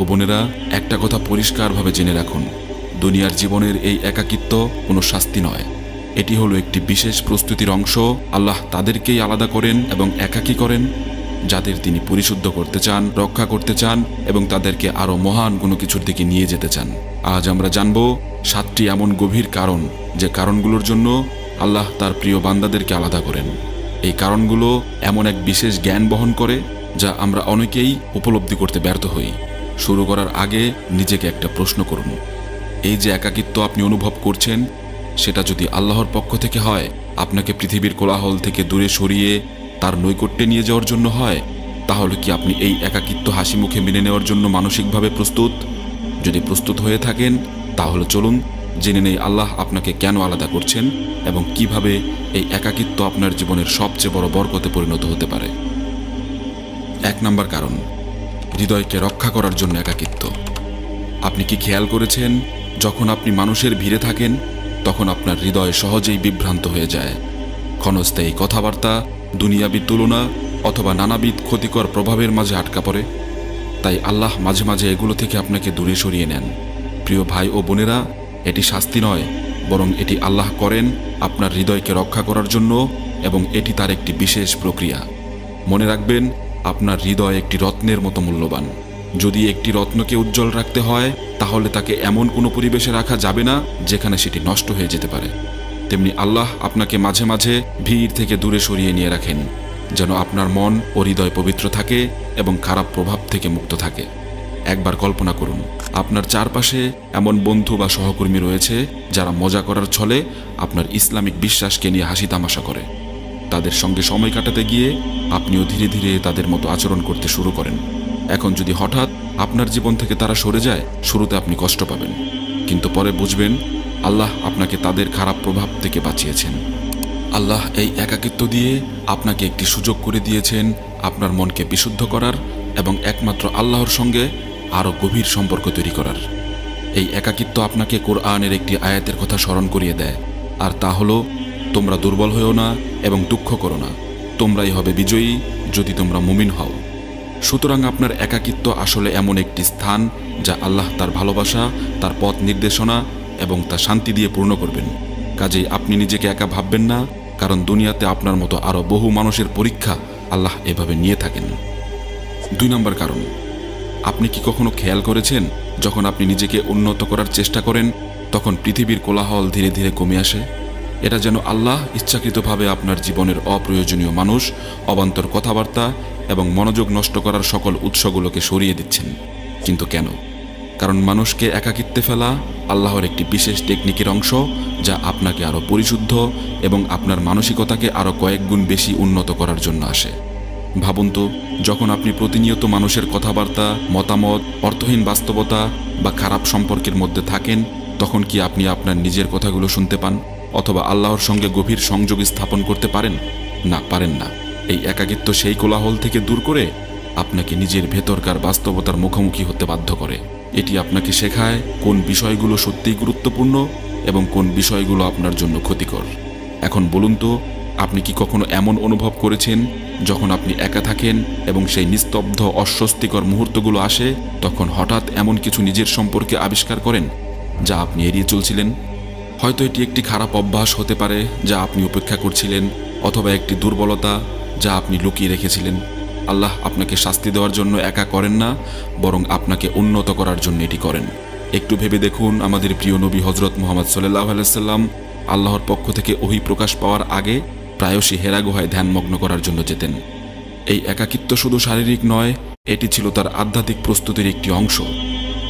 ও বোনেরা, একটা কথা পরিষ্কারভাবে জেনে রাখুন, দুনিয়ার জীবনের এই একাকিত্ব কোনো শাস্তি নয়, এটি হলো একটি বিশেষ প্রস্তুতির অংশ। আল্লাহ তাদেরকেই আলাদা করেন এবং একাকী করেন যাদের তিনি পরিশুদ্ধ করতে চান, রক্ষা করতে চান এবং তাদেরকে আরও মহান কোনো কিছুর দিকে নিয়ে যেতে চান। আজ আমরা জানব 7টি এমন গভীর কারণ, যে কারণগুলোর জন্য আল্লাহ তার প্রিয় বান্দাদেরকে আলাদা করেন। এই কারণগুলো এমন এক বিশেষ জ্ঞান বহন করে যা আমরা অনেকেই উপলব্ধি করতে ব্যর্থ হই। শুরু করার আগে নিজেকে একটা প্রশ্ন করুন, এই যে একাকিত্ব আপনি অনুভব করছেন, সেটা যদি আল্লাহর পক্ষ থেকে হয়, আপনাকে পৃথিবীর কোলাহল থেকে দূরে সরিয়ে তার নৈকট্যে নিয়ে যাওয়ার জন্য হয়, তাহলে কি আপনি এই একাকিত্ব হাসি মুখে মেনে নেওয়ার জন্য মানসিকভাবে প্রস্তুত? যদি প্রস্তুত হয়ে থাকেন, তাহলে চলুন জেনে নেই আল্লাহ আপনাকে কেন আলাদা করছেন এবং কিভাবে এই একাকিত্ব আপনার জীবনের সবচেয়ে বড় বরকতে পরিণত হতে পারে। 1 নম্বর কারণ, হৃদয়কে রক্ষা করার জন্য একাকিত্ব। আপনি কি খেয়াল করেছেন, যখন আপনি মানুষের ভিড়ে থাকেন, তখন আপনার হৃদয় সহজেই বিভ্রান্ত হয়ে যায়। ক্ষণস্থায়ী কথাবার্তা, দুনিয়াবী তুলনা অথবা নানাবিধ ক্ষতিকর প্রভাবের মাঝে আটকা পড়ে। তাই আল্লাহ মাঝে মাঝে এগুলো থেকে আপনাকে দূরে সরিয়ে নেন। প্রিয় ভাই ও বোনেরা, এটি শাস্তি নয়, বরং এটি আল্লাহ করেন আপনার হৃদয়কে রক্ষা করার জন্য, এবং এটি তার একটি বিশেষ প্রক্রিয়া। মনে রাখবেন, আপনার হৃদয় একটি রত্নের মতো মূল্যবান। যদি একটি রত্নকে উজ্জ্বল রাখতে হয়, তাহলে তাকে এমন কোনো পরিবেশে রাখা যাবে না যেখানে সেটি নষ্ট হয়ে যেতে পারে। তেমনি আল্লাহ আপনাকে মাঝে মাঝে ভিড় থেকে দূরে সরিয়ে নিয়ে রাখেন, যেন আপনার মন ও হৃদয় পবিত্র থাকে এবং খারাপ প্রভাব থেকে মুক্ত থাকে। একবার কল্পনা করুন, আপনার চারপাশে এমন বন্ধু বা সহকর্মী রয়েছে যারা মজা করার ছলে আপনার ইসলামিক বিশ্বাসকে নিয়ে হাসি তামাশা করে। তাদের সঙ্গে সময় কাটাতে গিয়ে আপনিও ধীরে ধীরে তাদের মতো আচরণ করতে শুরু করেন। এখন যদি হঠাৎ আপনার জীবন থেকে তারা সরে যায়, শুরুতে আপনি কষ্ট পাবেন, কিন্তু পরে বুঝবেন আল্লাহ আপনাকে তাদের খারাপ প্রভাব থেকে বাঁচিয়েছেন। আল্লাহ এই একাকিত্ব দিয়ে আপনাকে একটি সুযোগ করে দিয়েছেন আপনার মনকে বিশুদ্ধ করার এবং একমাত্র আল্লাহর সঙ্গে আরও গভীর সম্পর্ক তৈরি করার। এই একাকিত্ব আপনাকে কোরআনের একটি আয়াতের কথা স্মরণ করিয়ে দেয়, আর তা হলো, তোমরা দুর্বল হয়েও না এবং দুঃখ করো না, তোমরাই হবে বিজয়ী যদি তোমরা মুমিন হও। সুতরাং আপনার একাকিত্ব আসলে এমন একটি স্থান যা আল্লাহ তার ভালোবাসা, তার পথ নির্দেশনা এবং তার শান্তি দিয়ে পূর্ণ করবেন। কাজেই আপনি নিজেকে একা ভাববেন না, কারণ দুনিয়াতে আপনার মতো আরও বহু মানুষের পরীক্ষা আল্লাহ এভাবে নিয়ে থাকেন। 2 নম্বর কারণ, আপনি কি কখনো খেয়াল করেছেন, যখন আপনি নিজেকে উন্নত করার চেষ্টা করেন, তখন পৃথিবীর কোলাহল ধীরে ধীরে কমে আসে? এটা যেন আল্লাহ ইচ্ছাকৃতভাবে আপনার জীবনের অপ্রয়োজনীয় মানুষ, অবান্তর কথাবার্তা এবং মনোযোগ নষ্ট করার সকল উৎসগুলোকে সরিয়ে দিচ্ছেন। কিন্তু কেন? কারণ মানুষকে একাকিত্বে ফেলা আল্লাহর একটি বিশেষ টেকনিকের অংশ, যা আপনাকে আরও পরিশুদ্ধ এবং আপনার মানসিকতাকে আরও কয়েক গুণ বেশি উন্নত করার জন্য আসে। ভাবুন তো, যখন আপনি প্রতিনিয়ত মানুষের কথাবার্তা, মতামত, অর্থহীন বাস্তবতা বা খারাপ সম্পর্কের মধ্যে থাকেন, তখন কি আপনি আপনার নিজের কথাগুলো শুনতে পান অথবা আল্লাহর সঙ্গে গভীর সংযোগ স্থাপন করতে পারেন? না, পারেন না। এই একাকিত্ব সেই কোলাহল থেকে দূর করে আপনাকে নিজের ভেতরকার বাস্তবতার মুখোমুখি হতে বাধ্য করে। এটি আপনাকে শেখায় কোন বিষয়গুলো সত্যিই গুরুত্বপূর্ণ এবং কোন বিষয়গুলো আপনার জন্য ক্ষতিকর। এখন বলুন তো, আপনি কি কখনো এমন অনুভব করেছেন, যখন আপনি একা থাকেন এবং সেই নিস্তব্ধ অস্বস্তিকর মুহূর্তগুলো আসে, তখন হঠাৎ এমন কিছু নিজের সম্পর্কে আবিষ্কার করেন যা আপনি এড়িয়ে চলছিলেন? হয়তো এটি একটি খারাপ অভ্যাস হতে পারে যা আপনি উপেক্ষা করছিলেন, অথবা একটি দুর্বলতা যা আপনি লুকিয়ে রেখেছিলেন। আল্লাহ আপনাকে শাস্তি দেওয়ার জন্য একা করেন না, বরং আপনাকে উন্নত করার জন্য এটি করেন। একটু ভেবে দেখুন, আমাদের প্রিয় নবী হযরত মুহাম্মদ সাল্লাল্লাহু আলাইহি সাল্লাম আল্লাহর পক্ষ থেকে ওহী প্রকাশ পাওয়ার আগে প্রায়শই হেরা গুহায় ধ্যানমগ্ন করার জন্য যেতেন। এই একাকিত্ব শুধু শারীরিক নয়, এটি ছিল তার আধ্যাত্মিক প্রস্তুতির একটি অংশ।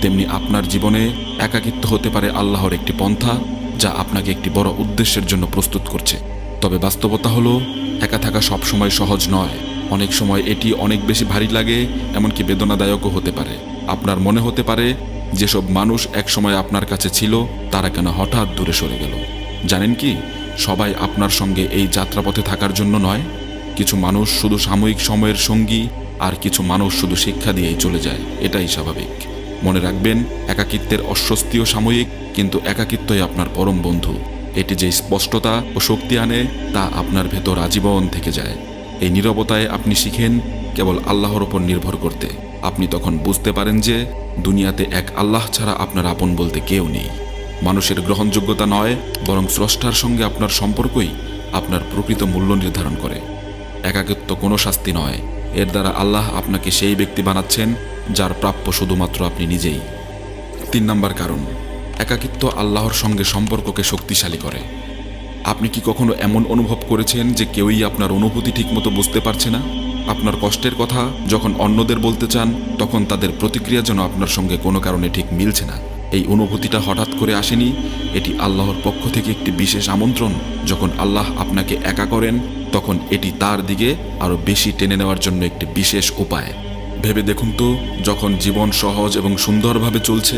তেমনি আপনার জীবনে একাকিত্ব হতে পারে আল্লাহর একটি পন্থা, যা আপনাকে একটি বড় উদ্দেশ্যের জন্য প্রস্তুত করছে। তবে বাস্তবতা হলো, একা থাকা সবসময় সহজ নয়। অনেক সময় এটি অনেক বেশি ভারী লাগে, এমনকি বেদনাদায়কও হতে পারে। আপনার মনে হতে পারে, যেসব মানুষ একসময় আপনার কাছে ছিল, তারা কেন হঠাৎ দূরে সরে গেল। জানেন কি, সবাই আপনার সঙ্গে এই যাত্রাপথে থাকার জন্য নয়। কিছু মানুষ শুধু সাময়িক সময়ের সঙ্গী, আর কিছু মানুষ শুধু শিক্ষা দিয়েই চলে যায়। এটাই স্বাভাবিক। মনে রাখবেন, একাকিত্বের অস্বস্তিও সাময়িক, কিন্তু একাকিত্বই আপনার পরম বন্ধু। এটি যে স্পষ্টতা ও শক্তি আনে, তা আপনার ভেতর আজীবন থেকে যায়। এই নীরবতায় আপনি শিখেন কেবল আল্লাহর ওপর নির্ভর করতে, আপনি তখন বুঝতে পারেন যে দুনিয়াতে এক আল্লাহ ছাড়া আপনার আপন বলতে কেউ নেই। মানুষের গ্রহণযোগ্যতা নয়, বরং স্রষ্টার সঙ্গে আপনার সম্পর্কই আপনার প্রকৃত মূল্য নির্ধারণ করে। একাকিত্ব কোনো শাস্তি নয়, এর দ্বারা আল্লাহ আপনাকে সেই ব্যক্তি বানাচ্ছেন যার প্রাপ্য শুধুমাত্র আপনি নিজেই। 3 নম্বর কারণ, একাকিত্ব আল্লাহর সঙ্গে সম্পর্ককে শক্তিশালী করে। আপনি কি কখনো এমন অনুভব করেছেন যে কেউই আপনার অনুভূতি ঠিকমতো বুঝতে পারছে না? আপনার কষ্টের কথা যখন অন্যদের বলতে চান, তখন তাদের প্রতিক্রিয়া যেন আপনার সঙ্গে কোনো কারণে ঠিক মিলছে না। এই অনুভূতিটা হঠাৎ করে আসেনি, এটি আল্লাহর পক্ষ থেকে একটি বিশেষ আমন্ত্রণ। যখন আল্লাহ আপনাকে একা করেন, তখন এটি তার দিকে আরও বেশি টেনে নেওয়ার জন্য একটি বিশেষ উপায়। ভেবে দেখুন তো, যখন জীবন সহজ এবং সুন্দরভাবে চলছে,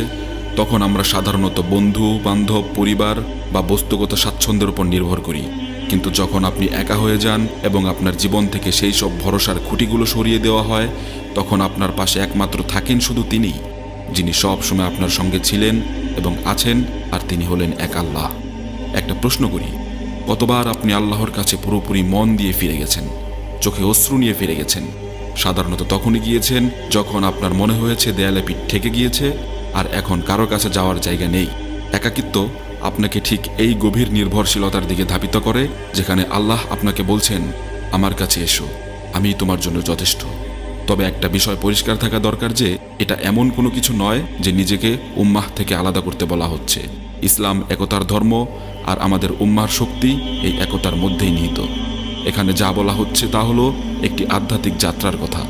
তখন আমরা সাধারণত বন্ধু বান্ধব, পরিবার বা বস্তুগত স্বাচ্ছন্দ্যের উপর নির্ভর করি। কিন্তু যখন আপনি একা হয়ে যান এবং আপনার জীবন থেকে সেই সব ভরসার খুঁটিগুলো সরিয়ে দেওয়া হয়, তখন আপনার পাশে একমাত্র থাকেন শুধু তিনিই, যিনি সব সময় আপনার সঙ্গে ছিলেন এবং আছেন, আর তিনি হলেন এক আল্লাহ। একটা প্রশ্ন করি, কতবার আপনি আল্লাহর কাছে পুরোপুরি মন দিয়ে ফিরে গেছেন, চোখে অশ্রু নিয়ে ফিরে গেছেন? সাধারণত তখনই গিয়েছেন যখন আপনার মনে হয়েছে দেয়ালে পিঠ ঠেকে গিয়েছে আর এখন কারো কাছে যাওয়ার জায়গা নেই। একাকিত্ব আপনাকে ঠিক এই গভীর নির্ভরশীলতার দিকে ধাবিত করে, যেখানে আল্লাহ আপনাকে বলছেন, আমার কাছে এসো, আমি তোমার জন্য যথেষ্ট। তবে একটা বিষয় পরিষ্কার থাকা দরকার যে এটা এমন কোনো কিছু নয় যে নিজেকে উম্মাহ থেকে আলাদা করতে বলা হচ্ছে। ইসলাম একতার ধর্ম, আর আমাদের উম্মাহর শক্তি এই একতার মধ্যেই নিহিত। এখানে যা বলা হচ্ছে তা হলো একটি আধ্যাত্মিক যাত্রার কথা,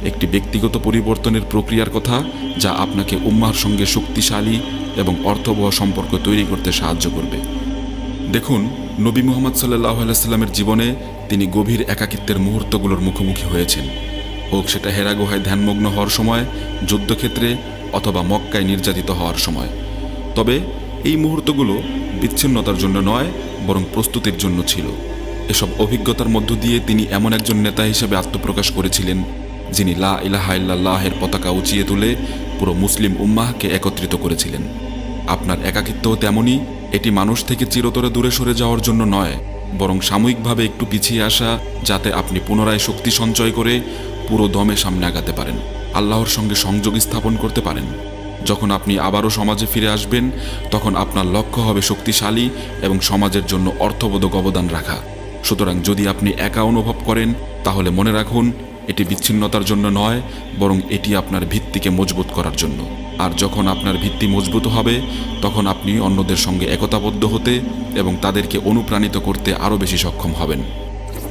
একটি ব্যক্তিগত পরিবর্তনের প্রক্রিয়ার কথা, যা আপনাকে উম্মাহর সঙ্গে শক্তিশালী এবং অর্থবহ সম্পর্ক তৈরি করতে সাহায্য করবে। দেখুন, নবী মুহাম্মদ সাল্লাল্লাহু আলাইহি সাল্লামের জীবনে তিনি গভীর একাকিত্বের মুহূর্তগুলোর মুখোমুখি হয়েছেন, হোক সেটা হেরা গুহায় ধ্যানমগ্ন হওয়ার সময়, যুদ্ধক্ষেত্রে, অথবা মক্কায় নির্যাতিত হওয়ার সময়। তবে এই মুহূর্তগুলো বিচ্ছিন্নতার জন্য নয়, বরং প্রস্তুতির জন্য ছিল। এসব অভিজ্ঞতার মধ্য দিয়ে তিনি এমন একজন নেতা হিসেবে আত্মপ্রকাশ করেছিলেন, যিনি লা ইলাহা ইল্লাল্লাহের পতাকা উঁচিয়ে তুলে পুরো মুসলিম উম্মাহকে একত্রিত করেছিলেন। আপনার একাকিত্বও তেমনই, এটি মানুষ থেকে চিরতরে দূরে সরে যাওয়ার জন্য নয়, বরং সাময়িকভাবে একটু পিছিয়ে আসা, যাতে আপনি পুনরায় শক্তি সঞ্চয় করে পুরো দমে সামনে আগাতে পারেন, আল্লাহর সঙ্গে সংযোগ স্থাপন করতে পারেন। যখন আপনি আবারও সমাজে ফিরে আসবেন, তখন আপনার লক্ষ্য হবে শক্তিশালী এবং সমাজের জন্য অর্থবোধক অবদান রাখা। সুতরাং যদি আপনি একা অনুভব করেন, তাহলে মনে রাখুন, এটি বিচ্ছিন্নতার জন্য নয়, বরং এটি আপনার ভিত্তিকে মজবুত করার জন্য। আর যখন আপনার ভিত্তি মজবুত হবে, তখন আপনি অন্যদের সঙ্গে একতাবদ্ধ হতে এবং তাদেরকে অনুপ্রাণিত করতে আরও বেশি সক্ষম হবেন।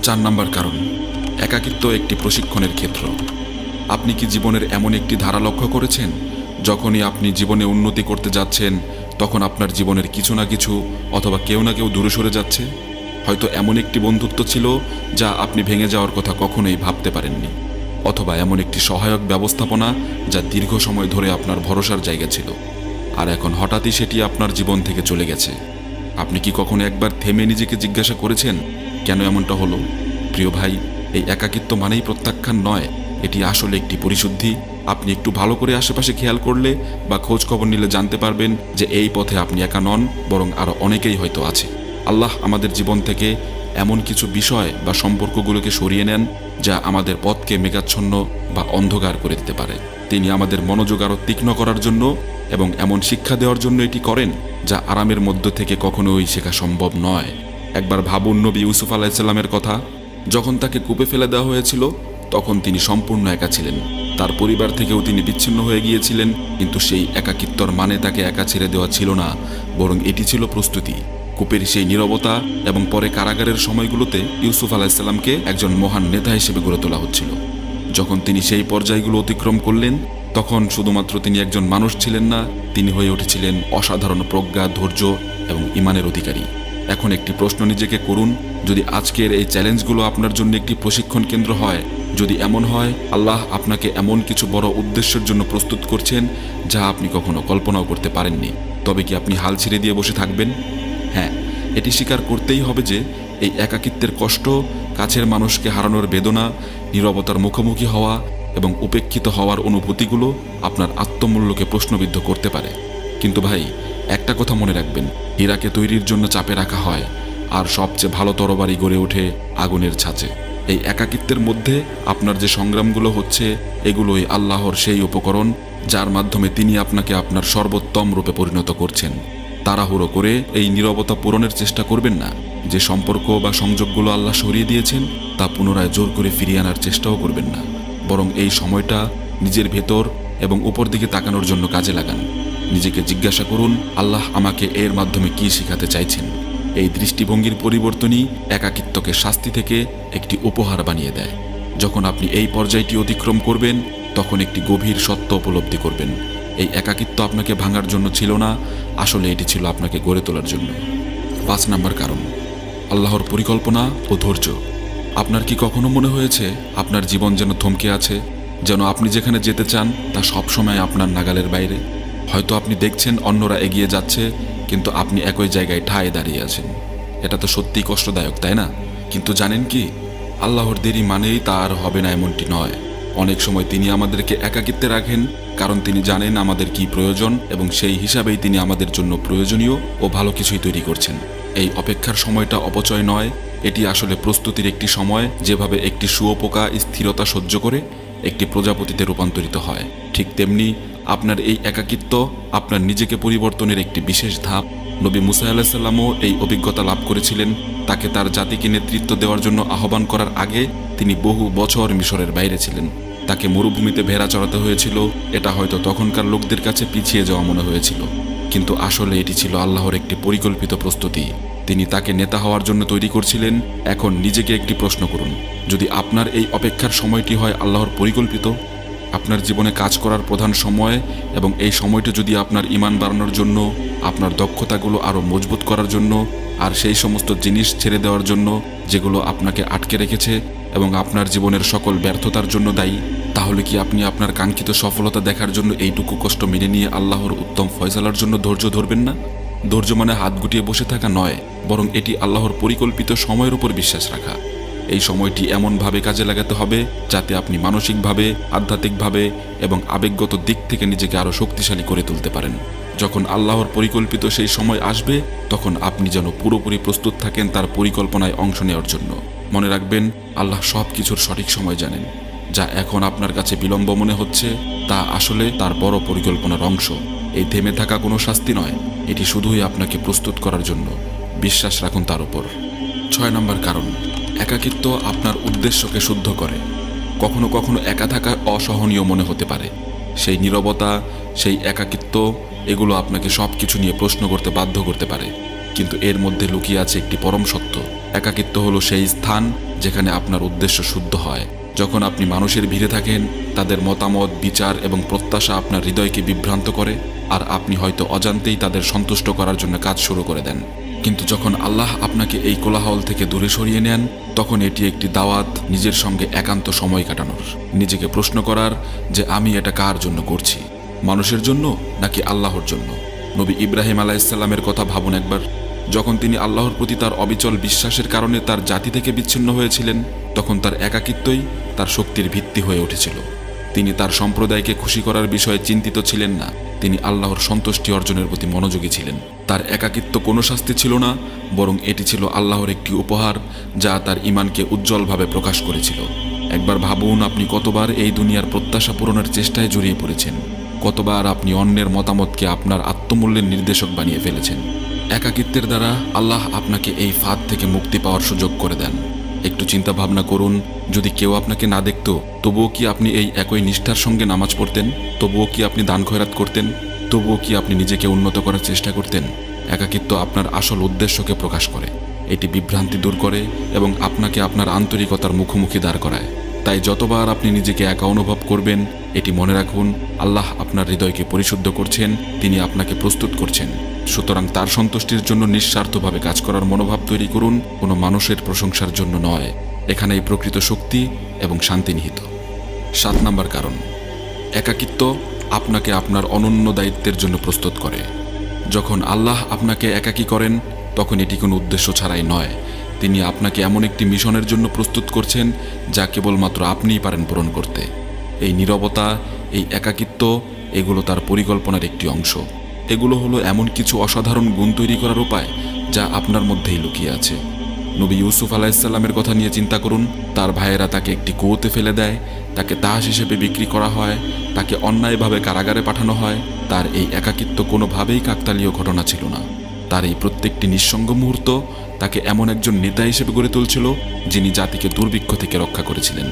4 নম্বর কারণ, একাকিত্ব একটি প্রশিক্ষণের ক্ষেত্র। আপনি কি জীবনের এমন একটি ধারা লক্ষ্য করেছেন, যখনই আপনি জীবনে উন্নতি করতে যাচ্ছেন, তখন আপনার জীবনের কিছু না কিছু অথবা কেউ না কেউ দূরে সরে যাচ্ছে? হয়তো এমন একটি বন্ধুত্ব ছিল যা আপনি ভেঙে যাওয়ার কথা কখনোই ভাবতে পারেননি, অথবা এমন একটি সহায়ক ব্যবস্থাপনা যা দীর্ঘ সময় ধরে আপনার ভরসার জায়গা ছিল, আর এখন হঠাৎই সেটি আপনার জীবন থেকে চলে গেছে। আপনি কি কখনো একবার থেমে নিজেকে জিজ্ঞাসা করেছেন, কেন এমনটা হলো? প্রিয় ভাই, এই একাকিত্ব মানেই প্রত্যাখ্যান নয়, এটি আসলে একটি পরিশুদ্ধি। আপনি একটু ভালো করে আশেপাশে খেয়াল করলে বা খোঁজ খবর নিলে জানতে পারবেন যে এই পথে আপনি একা নন, বরং আরও অনেকেই হয়তো আছে। আল্লাহ আমাদের জীবন থেকে এমন কিছু বিষয় বা সম্পর্কগুলোকে সরিয়ে নেন যা আমাদের পথকে মেঘাচ্ছন্ন বা অন্ধকার করে দিতে পারে। তিনি আমাদের মনোযোগ আরও তীক্ষ্ণ করার জন্য এবং এমন শিক্ষা দেওয়ার জন্য এটি করেন যা আরামের মধ্য থেকে কখনোই শেখা সম্ভব নয়। একবার ভাবুন নবী ইউসুফ আলাইহিস সালামের কথা। যখন তাকে কূপে ফেলে দেওয়া হয়েছিল, তখন তিনি সম্পূর্ণ একা ছিলেন। তার পরিবার থেকেও তিনি বিচ্ছিন্ন হয়ে গিয়েছিলেন, কিন্তু সেই একাকিত্বর মানে তাকে একা ছেড়ে দেওয়া ছিল না, বরং এটি ছিল প্রস্তুতি। কূপের সেই নীরবতা এবং পরে কারাগারের সময়গুলোতে ইউসুফ আলাইহিস সালামকে একজন মহান নেতা হিসেবে গড়ে তোলা হচ্ছিল। যখন তিনি সেই পর্যায়গুলো অতিক্রম করলেন, তখন শুধুমাত্র তিনি একজন মানুষ ছিলেন না, তিনি হয়ে উঠেছিলেন অসাধারণ প্রজ্ঞা, ধৈর্য এবং ঈমানের অধিকারী। এখন একটি প্রশ্ন নিজেকে করুন, যদি আজকের এই চ্যালেঞ্জগুলো আপনার জন্য একটি প্রশিক্ষণ কেন্দ্র হয়, যদি এমন হয় আল্লাহ আপনাকে এমন কিছু বড় উদ্দেশ্যের জন্য প্রস্তুত করছেন যা আপনি কখনো কল্পনাও করতে পারেননি, তবে কি আপনি হাল ছেড়ে দিয়ে বসে থাকবেন? হ্যাঁ, এটি স্বীকার করতেই হবে যে এই একাকিত্বের কষ্ট, কাছের মানুষকে হারানোর বেদনা, নীরবতার মুখোমুখি হওয়া এবং উপেক্ষিত হওয়ার অনুভূতিগুলো আপনার আত্মমূল্যকে প্রশ্নবিদ্ধ করতে পারে। কিন্তু ভাই, একটা কথা মনে রাখবেন, হীরাকে তৈরির জন্য চাপে রাখা হয়, আর সবচেয়ে ভালো তরবারি গড়ে ওঠে আগুনের ছাঁচে। এই একাকিত্বের মধ্যে আপনার যে সংগ্রামগুলো হচ্ছে, এগুলোই আল্লাহর সেই উপকরণ যার মাধ্যমে তিনি আপনাকে আপনার সর্বোত্তম রূপে পরিণত করছেন। তাড়াহুড়ো করে এই নীরবতা পূরণের চেষ্টা করবেন না। যে সম্পর্ক বা সংযোগগুলো আল্লাহ সরিয়ে দিয়েছেন তা পুনরায় জোর করে ফিরিয়ে আনার চেষ্টাও করবেন না, বরং এই সময়টা নিজের ভেতর এবং উপর দিকে তাকানোর জন্য কাজে লাগান। নিজেকে জিজ্ঞাসা করুন, আল্লাহ আমাকে এর মাধ্যমে কি শেখাতে চাইছেন। এই দৃষ্টিভঙ্গির পরিবর্তনই একাকিত্বকে শাস্তি থেকে একটি উপহার বানিয়ে দেয়। যখন আপনি এই পর্যায়টি অতিক্রম করবেন, তখন একটি গভীর সত্য উপলব্ধি করবেন, এই একাকিত্ব আপনাকে ভাঙার জন্য ছিল না, আসলে এটি ছিল আপনাকে গড়ে তোলার জন্য। 5 নম্বর কারণ, আল্লাহর পরিকল্পনা ও ধৈর্য। আপনার কি কখনো মনে হয়েছে আপনার জীবন যেন থমকে আছে, যেন আপনি যেখানে যেতে চান তা সবসময় আপনার নাগালের বাইরে? হয়তো আপনি দেখছেন অন্যরা এগিয়ে যাচ্ছে, কিন্তু আপনি একই জায়গায় ঠায় দাঁড়িয়ে আছেন। এটা তো সত্যিই কষ্টদায়ক, তাই না? কিন্তু জানেন কি, আল্লাহর দেরি মানেই তা আর হবে না এমনটি নয়। অনেক সময় তিনি আমাদেরকে একাকিত্বে রাখেন, কারণ তিনি জানেন আমাদের কি প্রয়োজন এবং সেই হিসাবেই তিনি আমাদের জন্য প্রয়োজনীয় ও ভালো কিছুই তৈরি করছেন। এই অপেক্ষার সময়টা অপচয় নয়, এটি আসলে প্রস্তুতির একটি সময়। যেভাবে একটি শুঁয়োপোকা স্থিরতা সহ্য করে একটি প্রজাপতিতে রূপান্তরিত হয়, ঠিক তেমনি আপনার এই একাকিত্ব আপনার নিজেকে পরিবর্তনের একটি বিশেষ ধাপ। নবী মুসা আলাইহিস সালামও এই অভিজ্ঞতা লাভ করেছিলেন। তাকে তার জাতিকে নেতৃত্ব দেওয়ার জন্য আহ্বান করার আগে তিনি বহু বছর মিশরের বাইরে ছিলেন। তাকে মরুভূমিতে ভেড়া চড়াতে হয়েছিল। এটা হয়তো তখনকার লোকদের কাছে পিছিয়ে যাওয়া মনে হয়েছিল, কিন্তু আসলে এটি ছিল আল্লাহর একটি পরিকল্পিত প্রস্তুতি। তিনি তাকে নেতা হওয়ার জন্য তৈরি করছিলেন। এখন নিজেকে একটি প্রশ্ন করুন, যদি আপনার এই অপেক্ষার সময়টি হয় আল্লাহর পরিকল্পিত, আপনার জীবনে কাজ করার প্রধান সময়, এবং এই সময়টি যদি আপনার ঈমান বাড়ানোর জন্য, আপনার দক্ষতাগুলো আরও মজবুত করার জন্য, আর সেই সমস্ত জিনিস ছেড়ে দেওয়ার জন্য যেগুলো আপনাকে আটকে রেখেছে এবং আপনার জীবনের সকল ব্যর্থতার জন্য দায়ী, তাহলে কি আপনি আপনার কাঙ্ক্ষিত সফলতা দেখার জন্য এইটুকু কষ্ট মেনে নিয়ে আল্লাহর উত্তম ফয়সালার জন্য ধৈর্য ধরবেন না? ধৈর্য মানে হাত গুটিয়ে বসে থাকা নয়, বরং এটি আল্লাহর পরিকল্পিত সময়ের উপর বিশ্বাস রাখা। এই সময়টি এমনভাবে কাজে লাগাতে হবে যাতে আপনি মানসিকভাবে, আধ্যাত্মিকভাবে এবং আবেগগত দিক থেকে নিজেকে আরও শক্তিশালী করে তুলতে পারেন। যখন আল্লাহর পরিকল্পিত সেই সময় আসবে, তখন আপনি যেন পুরোপুরি প্রস্তুত থাকেন তার পরিকল্পনায় অংশ নেওয়ার জন্য। মনে রাখবেন, আল্লাহ সব কিছুর সঠিক সময় জানেন। যা এখন আপনার কাছে বিলম্ব মনে হচ্ছে তা আসলে তার বড় পরিকল্পনার অংশ। এই থেমে থাকা কোনো শাস্তি নয়, এটি শুধুই আপনাকে প্রস্তুত করার জন্য। বিশ্বাস রাখুন তার উপর। 6 নম্বর কারণ, একাকিত্ব আপনার উদ্দেশ্যকে শুদ্ধ করে। কখনো কখনো একা থাকা অসহনীয় মনে হতে পারে। সেই নীরবতা, সেই একাকিত্ব, এগুলো আপনাকে সব কিছু নিয়ে প্রশ্ন করতে বাধ্য করতে পারে, কিন্তু এর মধ্যে লুকিয়ে আছে একটি পরম সত্য। একাকিত্ব হলো সেই স্থান যেখানে আপনার উদ্দেশ্য শুদ্ধ হয়। যখন আপনি মানুষের ভিড়ে থাকেন, তাদের মতামত, বিচার এবং প্রত্যাশা আপনার হৃদয়কে বিভ্রান্ত করে, আর আপনি হয়তো অজান্তেই তাদের সন্তুষ্ট করার জন্য কাজ শুরু করে দেন। কিন্তু যখন আল্লাহ আপনাকে এই কোলাহল থেকে দূরে সরিয়ে নেন, তখন এটি একটি দাওয়াত নিজের সঙ্গে একান্ত সময় কাটানোর, নিজেকে প্রশ্ন করার যে আমি এটা কার জন্য করছি, মানুষের জন্য নাকি আল্লাহর জন্য। নবী ইব্রাহিম আলাইহিস সালামের কথা ভাবুন একবার। যখন তিনি আল্লাহর প্রতি তার অবিচল বিশ্বাসের কারণে তার জাতি থেকে বিচ্ছিন্ন হয়েছিলেন, তখন তার একাকিত্বই তার শক্তির ভিত্তি হয়ে উঠেছিল। তিনি তার সম্প্রদায়কে খুশি করার বিষয়ে চিন্তিত ছিলেন না, তিনি আল্লাহর সন্তুষ্টি অর্জনের প্রতি মনোযোগী ছিলেন। তার একাকিত্ব কোনো শাস্তি ছিল না, বরং এটি ছিল আল্লাহর একটি উপহার যা তার ঈমানকে উজ্জ্বলভাবে প্রকাশ করেছিল। একবার ভাবুন, আপনি কতবার এই দুনিয়ার প্রত্যাশা পূরণের চেষ্টায় জড়িয়ে পড়েছেন, কতবার আপনি অন্যের মতামতকে আপনার আত্মমূল্যের নির্দেশক বানিয়ে ফেলেছেন। একাকিত্বের দ্বারা আল্লাহ আপনাকে এই ফাঁদ থেকে মুক্তি পাওয়ার সুযোগ করে দেন। একটু চিন্তা ভাবনা করুন, যদি কেউ আপনাকে না দেখত, তবুও কি আপনি এই একই নিষ্ঠার সঙ্গে নামাজ পড়তেন? তবুও কি আপনি দান খয়রাত করতেন? তবুও কি আপনি নিজেকে উন্নত করার চেষ্টা করতেন? একাকিত্ব আপনার আসল উদ্দেশ্যকে প্রকাশ করে, এটি বিভ্রান্তি দূর করে এবং আপনাকে আপনার আন্তরিকতার মুখোমুখি দাঁড় করায়। তাই যতবার আপনি নিজেকে একা অনুভব করবেন, এটি মনে রাখুন, আল্লাহ আপনার হৃদয়কে পরিশুদ্ধ করছেন, তিনি আপনাকে প্রস্তুত করছেন। সুতরাং তার সন্তুষ্টির জন্য নিঃস্বার্থভাবে কাজ করার মনোভাব তৈরি করুন, কোনো মানুষের প্রশংসার জন্য নয়। এখানেই প্রকৃত শক্তি এবং শান্তি নিহিত। 7 নম্বর কারণ, একাকিত্ব আপনাকে আপনার অনন্য দায়িত্বের জন্য প্রস্তুত করে। যখন আল্লাহ আপনাকে একাকী করেন, তখন এটি কোনো উদ্দেশ্য ছাড়াই নয়। তিনি আপনাকে এমন একটি মিশনের জন্য প্রস্তুত করছেন যা কেবলমাত্র আপনিই পারেন পূরণ করতে। এই নীরবতা, এই একাকিত্ব, এগুলো তার পরিকল্পনার একটি অংশ। এগুলো হলো এমন কিছু অসাধারণ গুণ তৈরি করার উপায় যা আপনার মধ্যেই লুকিয়ে আছে। নবী ইউসুফ আলাইহিসসালামের কথা নিয়ে চিন্তা করুন। তার ভাইয়েরা তাকে একটি কুয়োতে ফেলে দেয়, তাকে দাস হিসেবে বিক্রি করা হয়, তাকে অন্যায়ভাবে কারাগারে পাঠানো হয়। তার এই একাকিত্ব কোনোভাবেই কাকতালীয় ঘটনা ছিল না। তার এই প্রত্যেকটি নিঃসঙ্গ মুহূর্ত তাকে এমন একজন নেতা হিসেবে গড়ে তুলছিল যিনি জাতিকে দুর্ভিক্ষ থেকে রক্ষা করেছিলেন।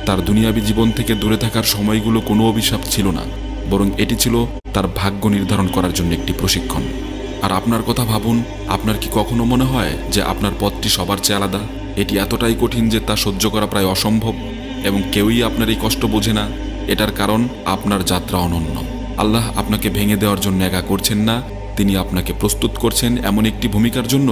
তার দুনিয়াবী জীবন থেকে দূরে থাকার সময়গুলো কোনো অভিশাপ ছিল না, বরং এটি ছিল তার ভাগ্য নির্ধারণ করার জন্য একটি প্রশিক্ষণ। আর আপনার কথা ভাবুন, আপনার কি কখনো মনে হয় যে আপনার পথটি সবার চেয়ে আলাদা? এটি এতটাই কঠিন যে তা সহ্য করা প্রায় অসম্ভব, এবং কেউই আপনার এই কষ্ট বোঝে না। এটার কারণ আপনার যাত্রা অনন্য। আল্লাহ আপনাকে ভেঙে দেওয়ার জন্য একা করছেন না, তিনি আপনাকে প্রস্তুত করছেন এমন একটি ভূমিকার জন্য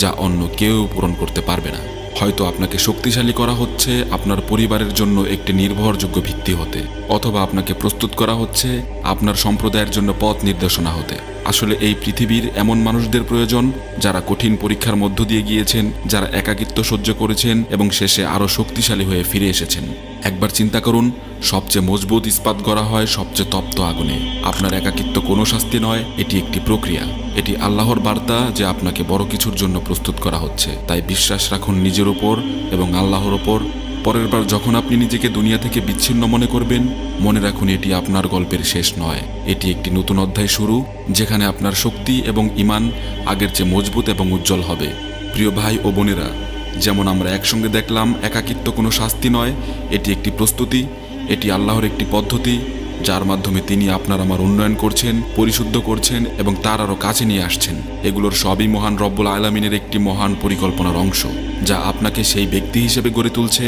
যা অন্য কেউ পূরণ করতে পারবে না। হয়তো আপনাকে শক্তিশালী করা হচ্ছে আপনার পরিবারের জন্য একটি নির্ভরযোগ্য ভিত্তি হতে, অথবা আপনাকে প্রস্তুত করা হচ্ছে আপনার সম্প্রদায়ের জন্য পথ নির্দেশনা হতে। আসলে এই পৃথিবীর এমন মানুষদের প্রয়োজন যারা কঠিন পরীক্ষার মধ্য দিয়ে গিয়েছেন, যারা একাকিত্ব সহ্য করেছেন এবং শেষে আরও শক্তিশালী হয়ে ফিরে এসেছেন। একবার চিন্তা করুন, সবচেয়ে মজবুত ইস্পাত গড়া হয় সবচেয়ে তপ্ত আগুনে। আপনার একাকিত্ব কোনো শাস্তি নয়, এটি একটি প্রক্রিয়া। এটি আল্লাহর বার্তা যে আপনাকে বড় কিছুর জন্য প্রস্তুত করা হচ্ছে। তাই বিশ্বাস রাখুন নিজের উপর এবং আল্লাহর ওপর। পরের বার যখন আপনি নিজেকে দুনিয়া থেকে বিচ্ছিন্ন মনে করবেন, মনে রাখুন এটি আপনার গল্পের শেষ নয়, এটি একটি নতুন অধ্যায় শুরু, যেখানে আপনার শক্তি এবং ঈমান আগের চেয়ে মজবুত এবং উজ্জ্বল হবে। প্রিয় ভাই ও বোনেরা, যেমন আমরা একসঙ্গে দেখলাম একাকিত্ব কোনো শাস্তি নয়, এটি একটি প্রস্তুতি। এটি আল্লাহর একটি পদ্ধতি যার মাধ্যমে তিনি আপনার আমার উন্নয়ন করছেন, পরিশুদ্ধ করছেন এবং তার আরও কাছে নিয়ে আসছেন। এগুলোর সবই মহান রব্বুল আলামিনের একটি মহান পরিকল্পনার অংশ, যা আপনাকে সেই ব্যক্তি হিসেবে গড়ে তুলছে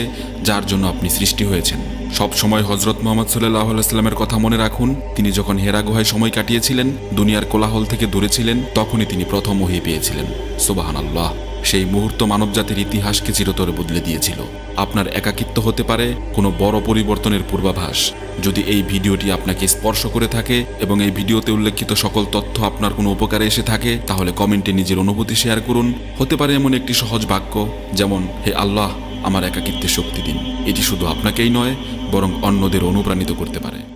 যার জন্য আপনি সৃষ্টি হয়েছেন। সব সময় হযরত মুহাম্মদ সাল্লাল্লাহু আলাইহি ওয়াসাল্লামের কথা মনে রাখুন। তিনি যখন হেরা গুহায় সময় কাটিয়েছিলেন, দুনিয়ার কোলাহল থেকে দূরে ছিলেন, তখনই তিনি প্রথম ওহী পেয়েছিলেন। সুবহানাল্লাহ। সেই মুহূর্ত মানবজাতির ইতিহাসকে চিরতরে বদলে দিয়েছিল। আপনার একাকিত্ব হতে পারে কোনো বড় পরিবর্তনের পূর্বাভাস। যদি এই ভিডিওটি আপনাকে স্পর্শ করে থাকে এবং এই ভিডিওতে উল্লেখিত সকল তথ্য আপনার কোনো উপকারে এসে থাকে, তাহলে কমেন্টে নিজের অনুভূতি শেয়ার করুন। হতে পারে এমন একটি সহজ বাক্য যেমন, হে আল্লাহ, আমার একাকিত্বে শক্তি দিন। এটি শুধু আপনাকেই নয়, বরং অন্যদের অনুপ্রাণিত করতে পারে।